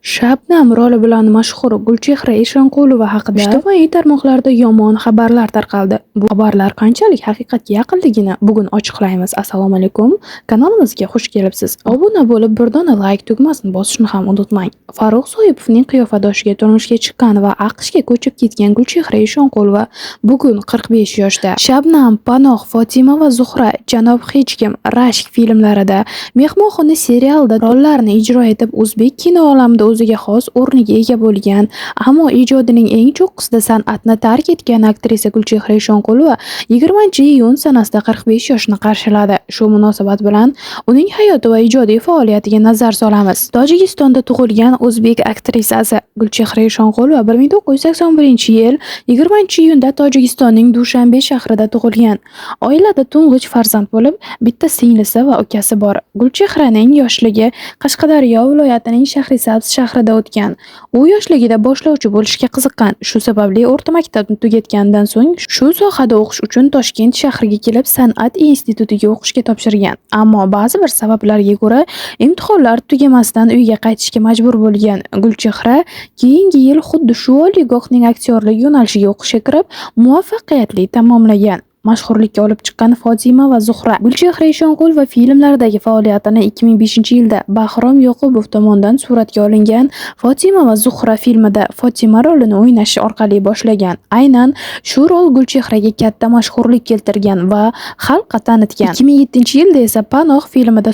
Shabnam roli bilan mashhur Gulchehra Eshonqulova haqida ijtimoiy tarmoqlarda yomon xabarlar tarqaldi. Bu xabarlar qanchalik haqiqatga yaqinligini bugun ochiqlaymiz. Assalomu alaykum. Kanalimizga xush kelibsiz. Obuna bo'lib, bir dona like tugmasini bosishni ham unutmang. Farruh Soipovning qiyofadoshiga turmushga chiqqan va AQShga ko'chib ketgan Gulchehra Eshonqulova bugun 45 yoshda. Shabnam, Panoh, Fotima va Zuhra, Janob hech kim, Rashk filmlarida, Mehmonxona serialida rollarni ijro etib, o'zbek kino olamida o'ziga xos o'rniga ega bo'lgan, ammo ijodining eng cho'qqisida san'atni tark etgan aktrisa Gulchehra Eshonqulova 20-iyun sanasida 45 yoshni qarshiladi. Shu munosabat bilan uning hayoti va ijodiy faoliyatiga nazar solamiz. Tojikistonda tug'ilgan o'zbek aktrisasi Gulchehra Eshonqulova 1981-yil 20-iyunda Tojikistonning Dushanbe shahrida tug'ilgan. Oilada to'ng'ich farzand bo'lib, bitta singlisi va ukasi bor. Gulchehraning yoshligi Qashqadaryo viloyatining Shahrisabz shahrida o'tgan. U yoshligida boshlovchi bo'lishga qiziqqan. Shu sababli o'rta maktabni tugatgandan so'ng shu sohada o'qish uchun Toshkent shahriga kelib, san'at institutiga o'qishga topshirgan. Ammo ba'zi bir sabablarga ko'ra imtihonlar tugamasdan uyga qaytishga majbur bo'lgan. Gulchehra keyingi yil xuddi shu oliygohning aktyorlik yo'nalishiga o'qishga kirib, muvaffaqiyatli tamomlagan. Mashhurlikka olib chiqqan Fotima va Zuhra. Gulchehra Eshonqulova filmlardagi faoliyatini 2005-yilda Bahrom Yoqubov tomonidan suratga olingan Fotima va Zuhra filmida Fotima rolini o'ynash orqali boshlagan. Aynan shu rol Gulchehraga katta mashhurlik keltirgan va xalqqa tanitgan. 2007-yilda esa Panoh filmida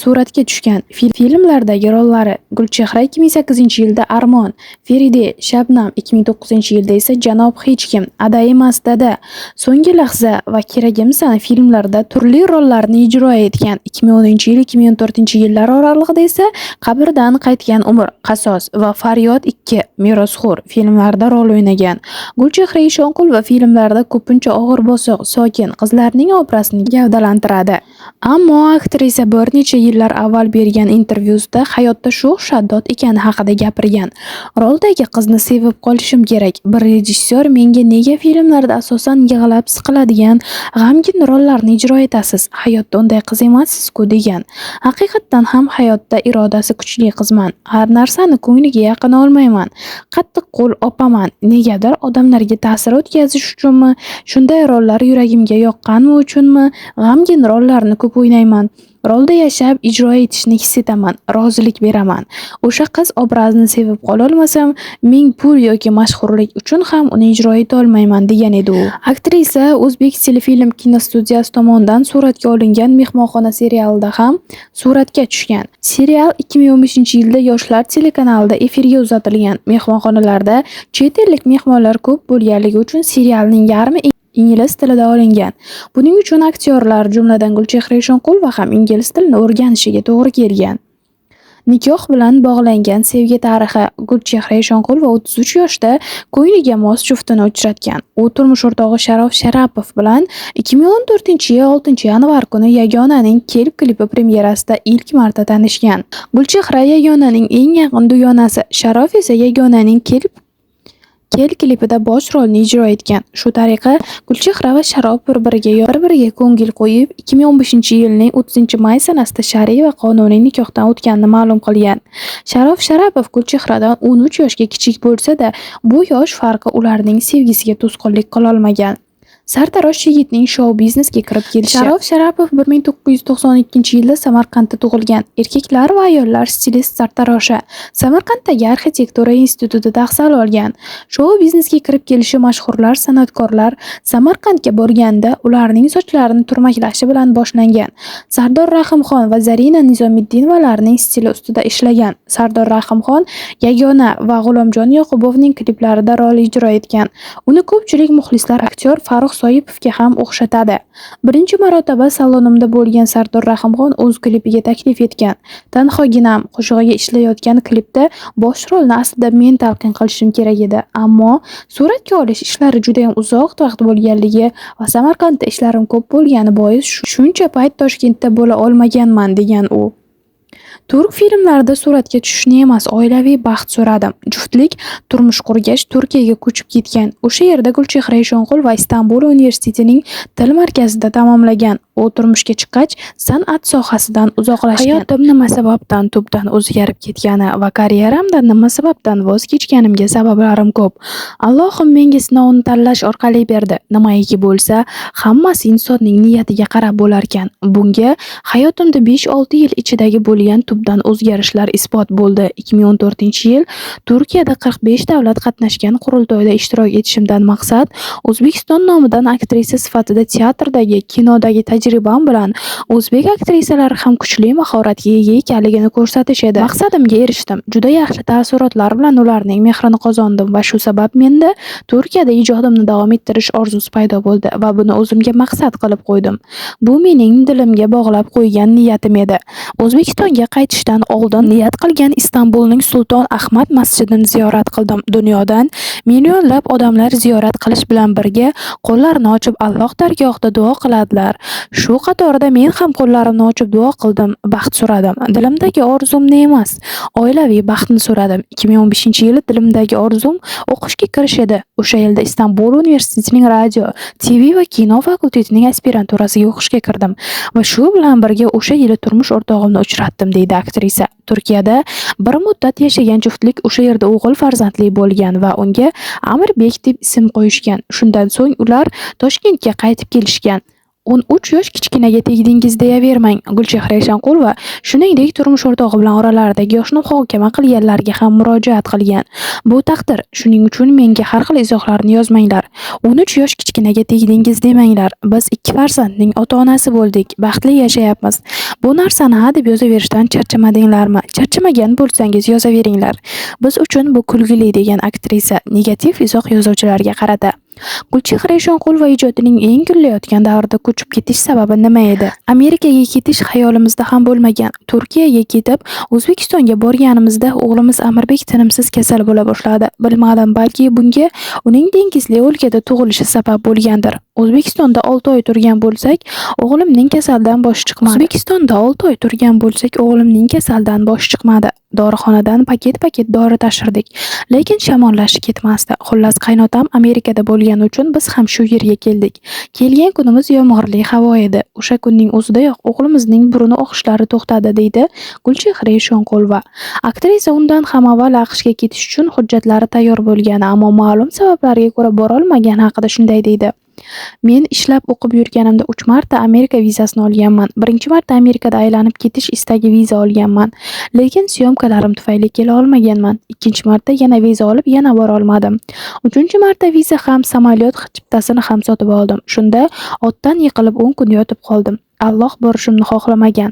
suratga tushgan. Filmlardagi rollari: Gulchehra 2008-yilda Armon, Feride, Shabnam, 2009-yilda esa Janob hech kim, Ada emas dada, So'nggi lahza va Keragimsan filmlarida turli rollarni ijro etgan. 2010-yil 2014-yillar oralig'ida esa Qabrdan qaytgan umr, Qasos va Faryod 2, Merosxo'r filmlarida rol o'ynagan. Gulchehra Eshonqulova filmlarda ko'pincha og'ir bosiq, sokin qizlarning obrazini gavdalantiradi. Ammo aktrisa bir necha yillar avval bergan intervyusida hayotda sho'x shaddod ekani haqida gapirgan. Roldagi qizni sevib qolishim kerak. Bir rejissyor menga nega filmlarda asosan yig'lab siqiladigan g'amgin rollarni ijro etasiz? Hayotda unday qiz emassiz-ku degan. Haqiqatdan ham hayotda irodasi kuchli qizman. Har narsani ko'ngliga yaqin olmayman. Qattiq qo'l opaman. Negadir odamlarga ta'sir o'tkazish uchunmi, shunday rollar yuragimga yoqqanmi uchunmi, g'amgin rollarni ko'p o'ynayman. Rolda yashab ijro etishni his etaman, rozilik beraman. O'sha qiz obrazni sevib qololmasam, ming pul yoki mashhurlik uchun ham uni ijro eta olmayman degan edi u. Aktrisa O'zbek telefilm kinostudiyasi tomonidan suratga olingan Mehmonxona serialida ham suratga tushgan. Serial 2015-yilda Yoshlar telekanalida efirga uzatilgan. Mehmonxonalarda chet ellik mehmonlar ko'p bo'lganligi uchun serialning yarmi ingliz tilida olingan. Buning uchun aktyorlar, jumladan Gulchehra Eshonqulova ham ingliz tilini o'rganishiga to'g'ri kelgan. Nikoh bilan bog'langan sevgi tarixi. Gulchehra Eshonqulova 33 yoshda ko'ngliga mos juftini uchratgan. U turmush o'rtog'i Sharof Sharapov bilan 2014-yil 6-yanvar kuni Yagonaning Kelib klipi premyerasida ilk marta tanishgan. Gulchehra Yagonaning eng yaqin dugonasi, Sharof esa Yagonaning Kelib klipida bosh rolni ijro etgan. Shu tariqa Gulchehra va Sharof bir-biriga ko'ngil qo'yib, 2015-yilning 30-may sanasida shar'iy va qonuniy nikohdan o'tganini ma'lum qilgan. Sharof Sharapov Gulchehradan 13 yoshga kichik bo'lsa-da, bu yosh farqi ularning sevgisiga to'sqinlik qilolmagan. Sartarosh yigitning shou-biznesga kirib kelishi. Sharof Sharapov 1992-yilda Samarqandda tug'ilgan. Erkaklar va ayollar stilist sartaroshi. Samarqanddagi arxitektura institutida tahsil olgan. Shou-biznesga kirib kelishi mashhurlar, san'atkorlar Samarqandga borganda ularning sochlarini turmaklashi bilan boshlangan. Sardor Rahimxon va Zarina Nizomiddinovlarning stili ustida ishlagan. Sardor Rahimxon Yagona va G'ulomjon Yoqubovning kliplarida rol ijro etgan. Uni ko'pchilik muxlislar aktyor Farruh Soipovga ham o'xshatadi. Birinchi marotaba salonimda bo'lgan Sardor Rahimxon o'z klipiga taklif etgan. Tanhoginam qo'shig'iga ishlayotgan klipda bosh rolni aslida men talqin qilishim kerak edi, ammo suratga olish ishlari juda ham uzoq vaqt bo'lganligi va Samarqandda ishlarim ko'p bo'lgani bois shuncha payt Toshkentda bo'la olmaganman degan u. Turk filmlarida suratga tushishni emas, oilaviy baxt so'radim. Juftlik turmush qurgach Turkiyaga ko'chib ketgan. O'sha yerda Gulchehra Eshonqulova Istanbul universitetining til markazida tamomlagan. U turmushga chiqqach, san'at sohasidan uzoqlashgan. Hayotim nima sababdan tubdan o'zgarib ketgani va karyeramdan nima sababdan voz kechganimga sabablarim ko'p. Allohim menga sinovni tanlash orqali berdi. Nimaiki bo'lsa, hammasi insonning niyatiga qarab bo'lar ekan. Bunga hayotimda 5-6 yil ichidagi bo'lgan tubdan o'zgarishlar isbot bo'ldi. 2014-yil Turkiyada 45 davlat qatnashgan qurultoyda ishtirok etishimdan maqsad O'zbekiston nomidan aktrisa sifatida teatrdagi, kinodagi tajribam bilan o'zbek aktrisalari ham kuchli mahoratga ega ekanligini ko'rsatish edi. Maqsadimga erishdim. Juda yaxshi taassurotlar bilan ularning mehrini qozondim va shu sabab menda Turkiyada ijodimni davom ettirish orzusi paydo bo'ldi va buni o'zimga maqsad qilib qo'ydim. Bu mening dilimga bog'lab qo'ygan niyatim edi. O'zbekistonga qaytishdan oldin niyat qilgan Istanbulning Sulton Ahmad masjidini ziyorat qildim. Dunyodan millionlab odamlar ziyorat qilish bilan birga qo'llarini ochib Alloh dargohida duo qiladilar. Shu qatorda men ham qo'llarimni ochib duo qildim, baxt so'radim. Dilimdagi orzumni emas, oilaviy baxtni so'radim. 2015-yili dilimdagi orzum o'qishga kirish edi. O'sha yilda Istanbul universitetining radio, TV va kino fakultetining aspiranturasiga o'qishga kirdim va shu bilan birga o'sha yili turmush o'rtog'imni uchratdim, deydi aktrisa. Turkiyada bir muddat yashagan juftlik o'sha yerda o'g'il farzandli bo'lgan va unga Amirbek deb ism qo'yishgan. Shundan so'ng ular Toshkentga qaytib kelishgan. 13 yosh kichkinaga tegdingiz deyavermang. Gulchehra Eshonqulova shuningdek turmush o'rtog'i bilan oralaridagi yoshni muhokama qilganlarga ham murojaat qilgan. Bu taqdir, shuning uchun menga har xil izohlarni yozmanglar. 13 yosh kichkinaga tegdingiz demanglar. Biz 2 farzandning ota-onasi bo'ldik, baxtli yashayapmiz. Bu narsani ha deb yozaverishdan charchamadinglarmi? Charchamagan bo'lsangiz yozaveringlar. Biz uchun bu kulgili, degan aktrisa negativ izoh yozuvchilarga qarata. Gulchehra Eshonqulova ijodining eng gullayotgan davrida ko'chib ketish sababi nima edi? Amerikaga ketish xayolimizda ham bo'lmagan. Turkiyaga ketib, O'zbekistonga borganimizda o'g'limiz Amirbek tinimsiz kasal bo'la boshladi. Bilmadim, balki bunga uning dengizli o'lkada tug'ilishi sabab bo'lgandir. O'zbekistonda 6 oy turgan bo'lsak, o'g'limning kasaldan boshi chiqmadi. Dorixonadan paket dori tashirdik, lekin shamollashi ketmasdi. Xullas, qaynotam Amerikada bo'lgani uchun biz ham shu yerga keldik. Kelgan kunimiz yomg'irli havo edi. O'sha kunning o'zidayoq o'g'limizning burun oqishlari to'xtadi, deydi Gulchehra Eshonqulova. Aktrisa undan ham avval AQShga ketish uchun hujjatlari tayyor bo'lgani, ammo ma'lum sabablarga ko'ra bora olmagani haqida shunday deydi. Men ishlab o'qib yurganimda 3 marta Amerika vizasini olganman. Birinchi marta Amerikada aylanib ketish istagi viza olganman, lekin syomkalarim tufayli kela olmaganman. Ikkinchi marta yana viza olib, yana bora olmadim. Uchinchi marta viza ham, samolyot chiptasini ham sotib oldim. Shunda otdan yiqilib 10 kun yotib qoldim. Alloh borishimni xohlamagan.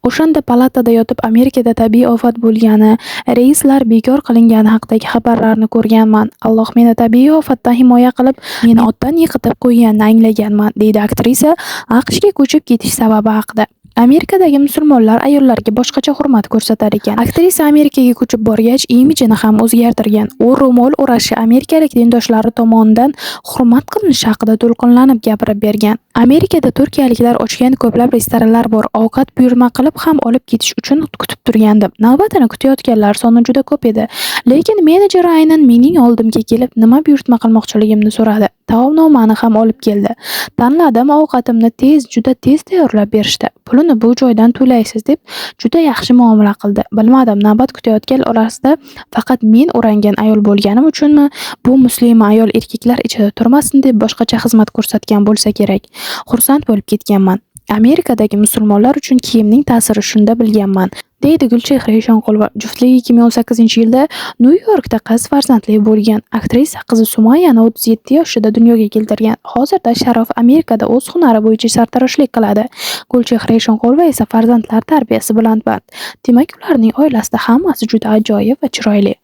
O'shanda palatada yotib Amerikada tabiiy ofat bo'lgani, reyslar bekor qilingani haqidagi xabarlarni ko'rganman. Alloh meni tabiiy ofatdan himoya qilib, meni otdan yiqitib qo'yganini anglaganman, deydi aktrisa AQShga ko'chib ketish sababi haqida. Amerikadagi musulmonlar ayollarga boshqacha hurmat ko'rsatar ekan. Aktrisa Amerikaga ko'chib borgach, imijini ham o'zgartirgan. U ro'mol o'rashi amerikalik dindoshlari tomonidan hurmat qilinishi haqida to'lqinlanib gapirib bergan. Amerikada turkiyaliklar ochgan ko'plab restoranlar bor. Ovqat buyurma qilib ham olib ketish uchun kutib turgandim. Navbatini kutayotganlar soni juda ko'p edi. Lekin menejer aynan mening oldimga kelib, nima buyurtma qilmoqchiligimni so'radi. Taomnomani ham olib keldi. Tanladim, ovqatimni juda tez tayyorlab berishdi. Pulini bu joydan to'laysiz deb juda yaxshi muomala qildi. Bilmadim, navbat kutayotgan orasida faqat men o'rangan ayol bo'lganim uchunmi, bu muslima ayol erkaklar ichida turmasin deb boshqacha xizmat ko'rsatgan bo'lsa kerak. Xursand bo'lib ketganman. Amerikadagi musulmonlar uchun kiyimning ta'siri shunda bilganman, deydi Gulchehra Eshonqulova. Juftlik 2018-yilda Nyu-Yorkda qiz farzandli bo'lgan. Aktrisa qizi Sumayani 37 yoshida dunyoga keltirgan. Hozirda Sharof Amerikada o'z hunari bo'yicha sartaroshlik qiladi. Gulchehra Eshonqulova esa farzandlar tarbiyasi bilan band. Demak, ularning oilasida hammasi juda ajoyib va chiroyli.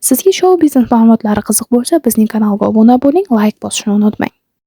Sizga shou biznes ma'lumotlari qiziq bo'lsa, bizning kanalga obuna bo'ling, like bosishni unutmang.